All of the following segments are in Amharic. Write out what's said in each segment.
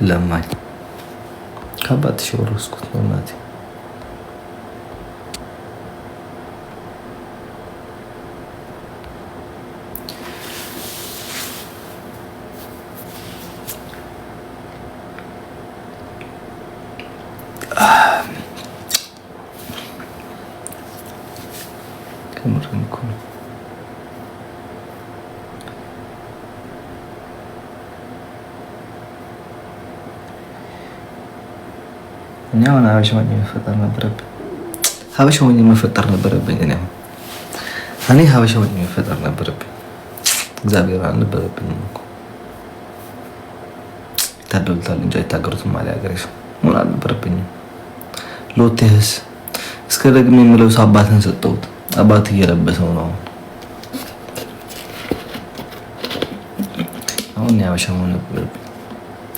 ለማኝ ከአባትሽ የወረስኩት ነው እናቴ። ከምርን እኮ ነው። እኔ አሁን ሀበሻ ሆኜ መፈጠር ነበረብኝ። ሀበሻ ሆኜ መፈጠር ነበረብኝ። እኔ ሀበሻ ሆኜ መፈጠር ነበረብኝ። እግዚአብሔር አልነበረብኝም እኮ። ይታደሉታል እንጂ አይታገሩትም አለ ሀገሬ ሰው። ምን አልነበረብኝም። ሎቴህስ እስከ ደግሜ የምለብስ አባትን ሰጠሁት። አባት እየለበሰው ነው አሁን ሀበሻ መሆን ነበረብኝ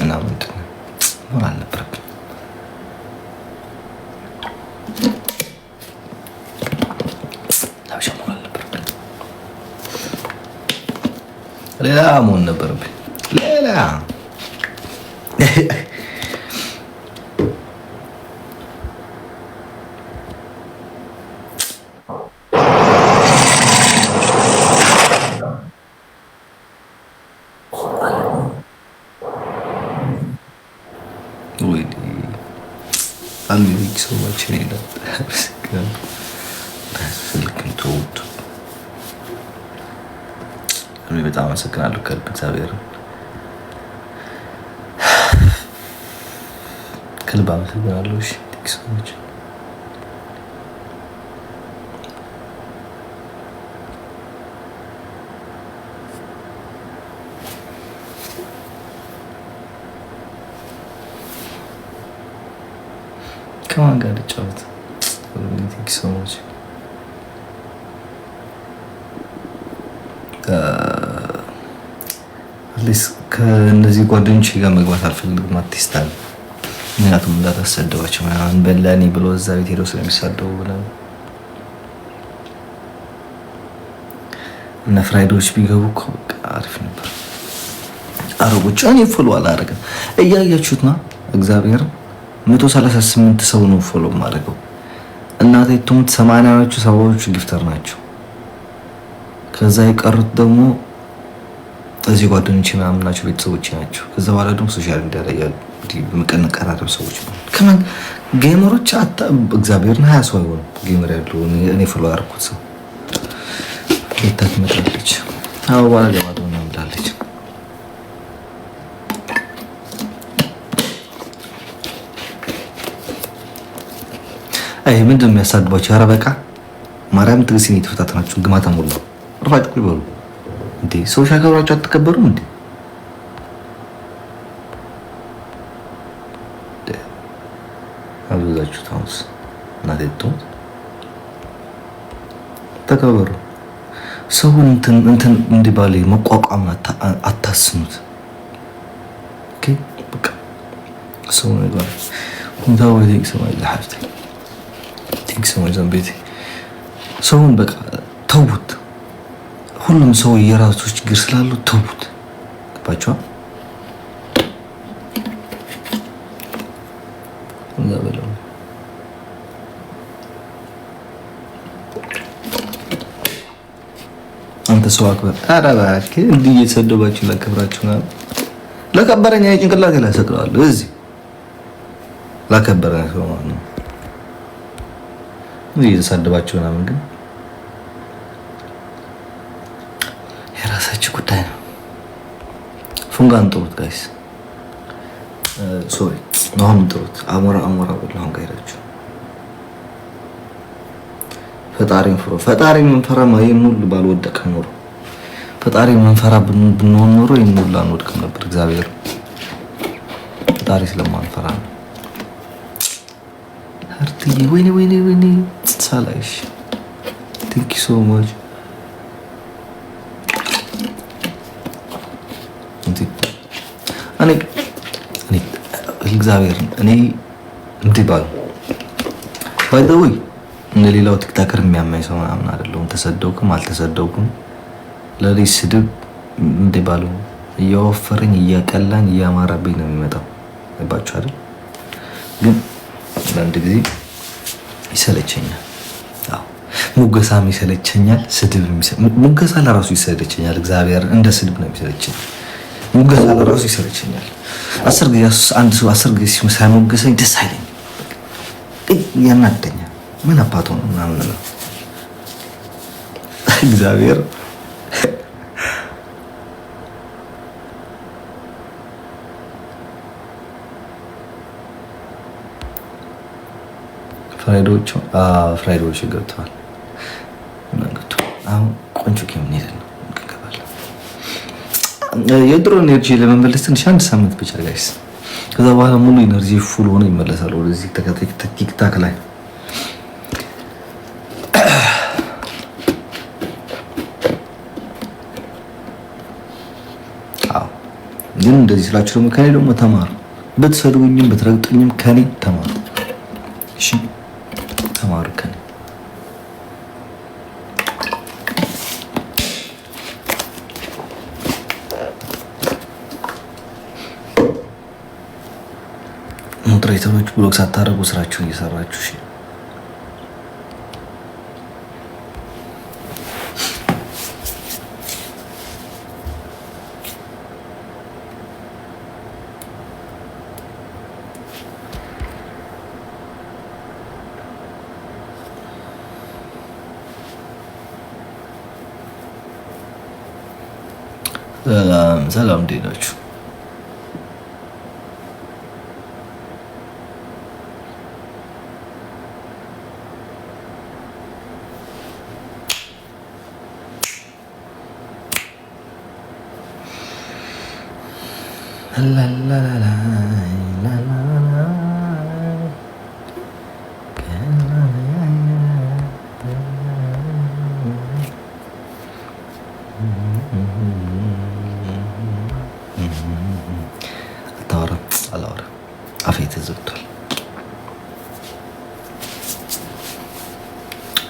እና ምንድን ነው ምን አልነበረብኝ። ሌላ መሆን ነበረብኝ። ሌላ አልሚክ ሰዎች ነው በጣም አመሰግናለሁ ከልብ እግዚአብሔር ከልብ አመሰግናለሁ። እሺ ሰዎች ከማን ጋር ልጫወት? ሰዎች ከእነዚህ ጓደኞች ጋር መግባት አልፈልግም። አርቲስት አለ ምክንያቱም እንዳታሰደባቸው ምናምን በላኔ ብሎ እዛ ቤት ሄደው ስለሚሳደቡ ብለን እነ ፍራይዶች ቢገቡ እኮ በቃ አሪፍ ነበር። አረቦች እኔ ፎሎ አላደረግም እያያችሁት ነው። እግዚአብሔር 138 ሰው ነው ፎሎ ማድረገው። እናቴ ትሙት 80ዎቹ 70ዎቹ ጊፍተር ናቸው። ከዛ የቀሩት ደግሞ እዚህ ጓደኞቼ ምናምን ናቸው፣ ቤተሰቦቼ ናቸው። ከዛ በኋላ ደግሞ ሶሻል ሚዲያ ላይ ያሉ የምንቀራረብ ሰዎች ነው። ከማን ጌመሮች እግዚአብሔርን 20 ሰው አይሆንም ጌመር ያለው እኔ ፎሎ ያደረኩት ሰው ቤታት መጣለች። አዎ በኋላ ገባዶ ነው ብላለች። አይ ምንድን ነው የሚያሳድባቸው? ኧረ በቃ ማርያም ትግስት የተፈታተናችሁ ግማታ ሞላ ርፋት ይበሉ እንዴ! ሰው ሲያከብራችሁ አትከበሩም እንዴ? አብዛችሁ ታውስ እናቴቱ ተከበሩ። ሰውን እንትን እንዲባል መቋቋም አታስኑት። ኦኬ በቃ ሰው ነው ይባል እንታው ወዲክ ሰማይ ለሐፍተ ቲንክ ሰማይ ዘንቤቴ ሰውን በቃ ተውት። ሁሉም ሰው የራሱ ችግር ስላለው ተውት። ገባችሁ? እንዳበለው አንተ ሰው አክበር። ኧረ እባክህ እንዲህ እየተሰደባችሁ ላከብራችሁ ነው። ለከበረኝ ጭንቅላት ላይ ሰቅለዋለሁ። እዚህ ላከበረኝ ሰው ማለት ነው። እዚህ እየተሰደባችሁ ምናምን ግን የራሳችሁ ጉዳይ ነው። ፉንጋን ጥሩት ጋይስ። ሶሪ አሁን ጥሩት። አሞራ ብለው አሁን ጋይራችሁ ፈጣሪን ፍሩ። ፈጣሪን መንፈራማ የሙሉ ባልወደቀ ኖሮ ፈጣሪን መንፈራ ብንሆን ኖሮ የሙሉ አንወድቅም ነበር። እግዚአብሔር ፈጣሪ ስለማንፈራ ነው። አርትዬ ወይኔ ሳላይሽ ቴንክ ዩ ሶ ማች እኔ እግዚአብሔር እኔ እንዲህ ባሉ ባይደውይ እንደ ሌላው ቲክታከር የሚያማኝ ሰው ምናምን አይደለሁም። ተሰደውኩም አልተሰደውኩም ለዚህ ስድብ እንዲህ ባሉ እያወፈረኝ እያቀላኝ እያማረብኝ ነው የሚመጣው። ገባችሁ አይደል? ግን አንድ ጊዜ ይሰለቸኛል። አዎ ሙገሳም ይሰለቸኛል፣ ስድብ ሙገሳ ለራሱ ይሰለቸኛል። እግዚአብሔር እንደ ስድብ ነው የሚሰለቸኝ። ሙገሳ ለራሱ ይሰለቸኛል። 10 ጊዜ አንድ ሰው 10 ጊዜ ሳይሞገሰኝ ደስ አይለኝም። ያናደኛል። ምን አባቱ ነው ምናምን ነው እግዚአብሔር ፍራይዶች ገብተዋል። አሁን ቆንጆ ጌም ነው የድሮ ኤነርጂ ለመመለስ ትንሽ አንድ ሳምንት ብቻ ጋይስ። ከዛ በኋላ ሙሉ ኤነርጂ ፉል ሆነ ይመለሳል ወደዚህ ቲክታክ ላይ። አዎ ግን እንደዚህ ስላችሁ ደግሞ ከኔ ደግሞ ተማሩ። ብትሰድቡኝም ብትረግጡኝም ከኔ ተማሩ። እሺ ተማሩ ከኔ። ሞዴሬተሮች ብሎክ ሳታረጉ ስራችሁን እየሰራችሁ እሺ። ሰላም እንዴት ናችሁ? አላወራም፣ አፌ ተዘግቷል።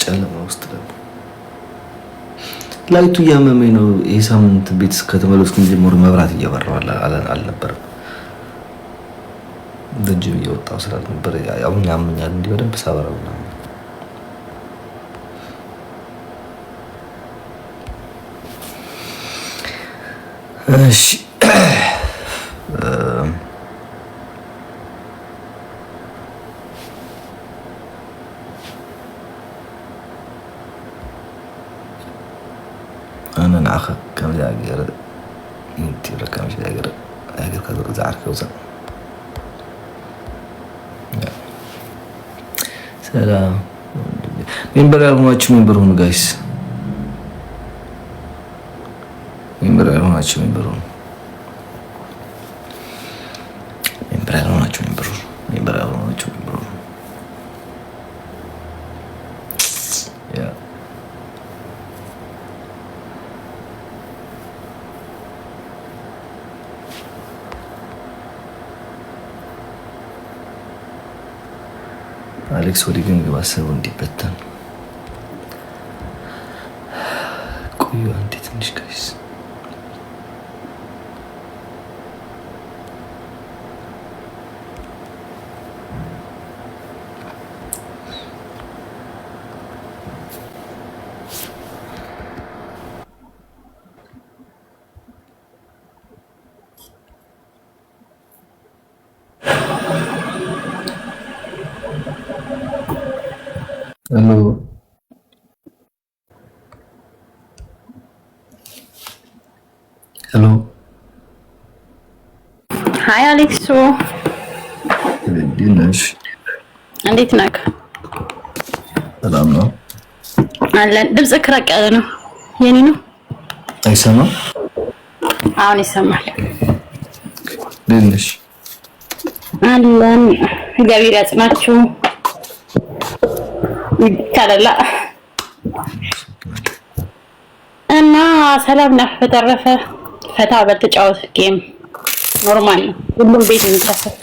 ጨለማ ውስጥ ደግሞ ላይቱ እያመመኝ ነው። ይሄ ሳምንት ቤት ከተመለስኩ ጀምሮ መብራት እየበራው አልነበረም። ደጅም እየወጣው ስላልነበረ አሁን ያመኛል። እንዲህ በደንብ ሳበራው ነው። እሺ أنا نأخذ كم جاجر أنت ولا كم جاجر جاجر كذا زعر كوزا سلام مين برا الماتش مين برون جايس مين برا الماتش مين برون مين برا الماتش مين برون مين برا الماتش مين برون يا አሌክስ ወዲ ግን ግባሰው እንዲበተን ቆዩ አንዴ ትንሽ ጋይስ። Hello. Hello. Hi Alexo. እንዴት ነህ? ሰላም ነው አለን። ድምፅህ ራቅ ያለ ነው። የኔ ነው? አይሰማም? አሁን ይሰማል። እንዴት ነሽ? አለን። እግዚአብሔር ያጽናችሁ። ይካላላ እና ሰላም ነህ? በተረፈ ፈታ በተጫወት ጌም ኖርማል ነው። ሁሉም ቤት የሚታሰብ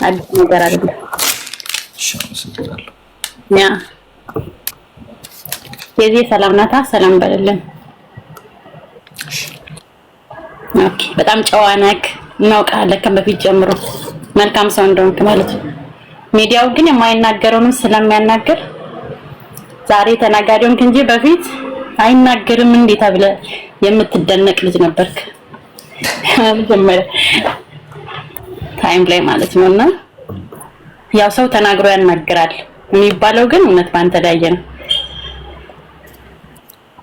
አዲስ ነገር አይደለም። ያ የዚህ ሰላም ናታ። ሰላም በለልን። ኦኬ በጣም ጨዋ ነህ፣ እናውቃለን ከበፊት ጀምሮ መልካም ሰው እንደሆንክ ማለት ነው። ሚዲያው ግን የማይናገረውን ስለሚያናገር ዛሬ ተናጋሪውን እንጂ በፊት አይናገርም እንዴት ተብለ የምትደነቅ ልጅ ነበርክ። መጀመሪያ ታይም ላይ ማለት ነውና ያው ሰው ተናግሮ ያናግራል የሚባለው ግን እውነት ባንተ ላይ ነው።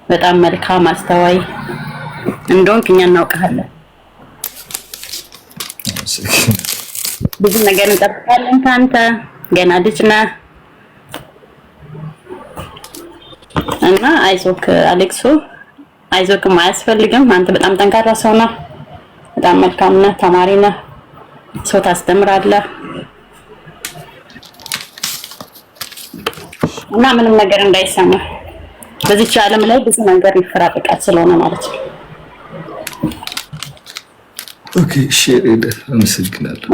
በጣም መልካም አስተዋይ እንደሆንክ እኛ እናውቃለን። ብዙ ነገር እንጠብቃለን ካንተ። ገና ልጅ ነህ እና አይዞክ አሌክሶ፣ አይዞክም አያስፈልግም። አንተ በጣም ጠንካራ ሰው ነህ። በጣም መልካም ነህ። ተማሪ ነህ። ሰው ታስተምራለህ እና ምንም ነገር እንዳይሰማ በዚች ዓለም ላይ ብዙ ነገር ይፈራረቃል ስለሆነ ማለት ነው። ኦኬ ሼር አመሰግናለሁ።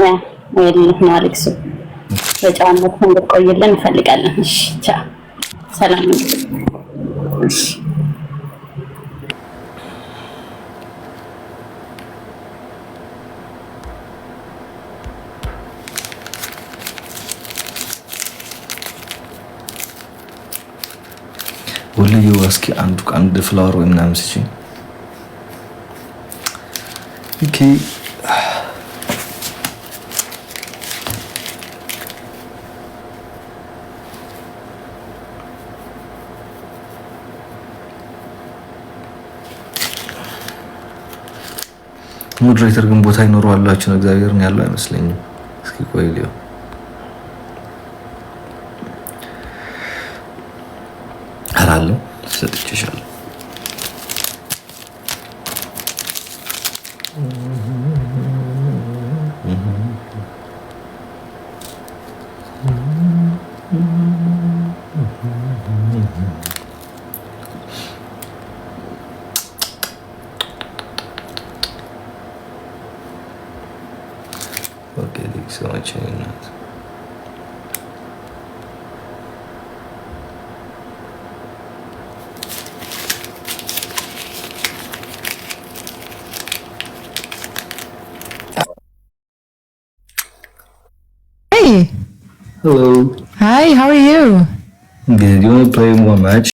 ወይልህ ነው አሌክስ፣ በጫነት እንድትቆይልን እንፈልጋለን። እሺ ቻው፣ ሰላም። እሺ ወለዩ እስኪ አንድ ፍላወር ወይ ምናምን ስጪኝ። ኦኬ ሞዴሬተር ግን ቦታ ይኖረዋላችሁ ነው። እግዚአብሔርን ያለው አይመስለኝም። እስኪ ቆይ ሊዮ አራለው ሰጥቼሻለሁ። ኦኬ ዲክሶች እናት Hey. Hello. Hi, how are you? Good. You want to play more match?